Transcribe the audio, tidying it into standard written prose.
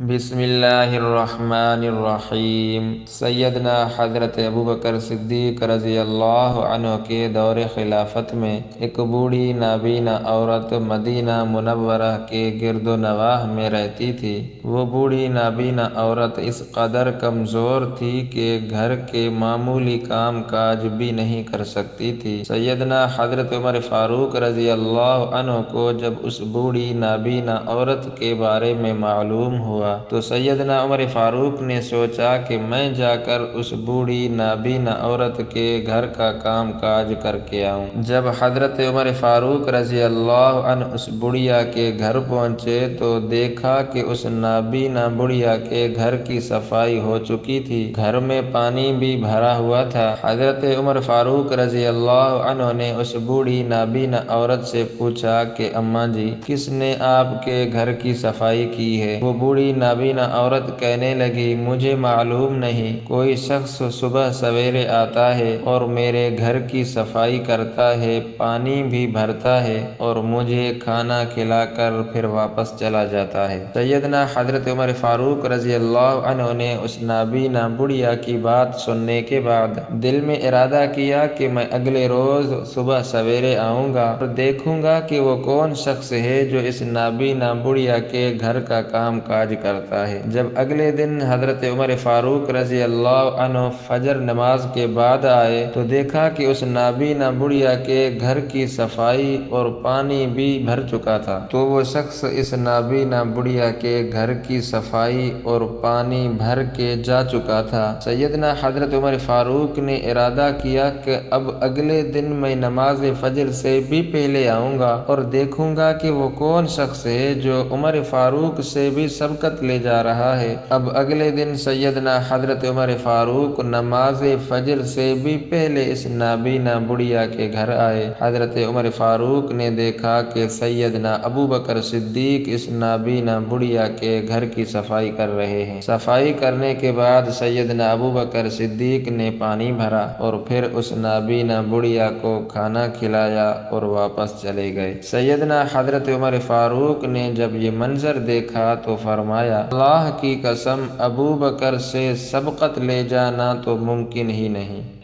بسم اللہ الرحمن الرحیم۔ سیدنا حضرت ابوبکر صدیق رضی اللہ عنہ کے دور خلافت میں ایک بوڑھی نابینا عورت مدینہ منورہ کے گرد و نواح میں رہتی تھی۔ وہ بوڑھی نابینا عورت اس قدر کمزور تھی کہ گھر کے معمولی کام کاج بھی نہیں کر سکتی تھی۔ سیدنا حضرت عمر فاروق رضی اللہ عنہ کو جب اس بوڑھی نابینا عورت کے بارے میں معلوم ہوا تو سیدنا عمر فاروق نے سوچا کہ میں جا کر اس بوڑھی نابینا عورت کے گھر کا کام کاج کر کے آؤں۔ جب حضرت عمر فاروق رضی اللہ عنہ اس بڑھیا کے گھر پہنچے تو دیکھا کہ اس نابینا بڑھیا کے گھر کی صفائی ہو چکی تھی، گھر میں پانی بھی بھرا ہوا تھا۔ حضرت عمر فاروق رضی اللہ عنہ نے اس بوڑھی نابینا عورت سے پوچھا کہ اماں جی، کس نے آپ کے گھر کی صفائی کی ہے؟ وہ بوڑھی نابینا عورت کہنے لگی، مجھے معلوم نہیں، کوئی شخص صبح سویرے آتا ہے اور میرے گھر کی صفائی کرتا ہے، پانی بھی بھرتا ہے اور مجھے کھانا کھلا کر پھر واپس چلا جاتا ہے۔ سیدنا حضرت عمر فاروق رضی اللہ عنہ نے اس نابینا بڑھیا کی بات سننے کے بعد دل میں ارادہ کیا کہ میں اگلے روز صبح سویرے آؤں گا اور دیکھوں گا کہ وہ کون شخص ہے جو اس نابینا بڑھیا کے گھر کا کام کاج کرتا ہے۔ جب اگلے دن حضرت عمر فاروق رضی اللہ عنہ فجر نماز کے بعد آئے تو دیکھا کہ اس نابینا بڑھیا کے گھر کی صفائی اور پانی بھی بھر چکا تھا۔ تو وہ شخص اس نابینا بڑھیا کے گھر کی صفائی اور پانی بھر کے جا چکا تھا۔ سیدنا حضرت عمر فاروق نے ارادہ کیا کہ اب اگلے دن میں نماز فجر سے بھی پہلے آؤں گا اور دیکھوں گا کہ وہ کون شخص ہے جو عمر فاروق سے بھی سبقت لے جا رہا ہے۔ اب اگلے دن سیدنا حضرت عمر فاروق نماز فجر سے بھی پہلے اس نابینا بڑھیا کے گھر آئے۔ حضرت عمر فاروق نے دیکھا کہ سیدنا ابوبکر صدیق اس نابینا بڑھیا کے گھر کی صفائی کر رہے ہیں۔ صفائی کرنے کے بعد سیدنا ابوبکر صدیق نے پانی بھرا اور پھر اس نابینا بڑھیا کو کھانا کھلایا اور واپس چلے گئے۔ سیدنا حضرت عمر فاروق نے جب یہ منظر دیکھا تو فرمایا، اللہ کی قسم، ابوبکر سے سبقت لے جانا تو ممکن ہی نہیں۔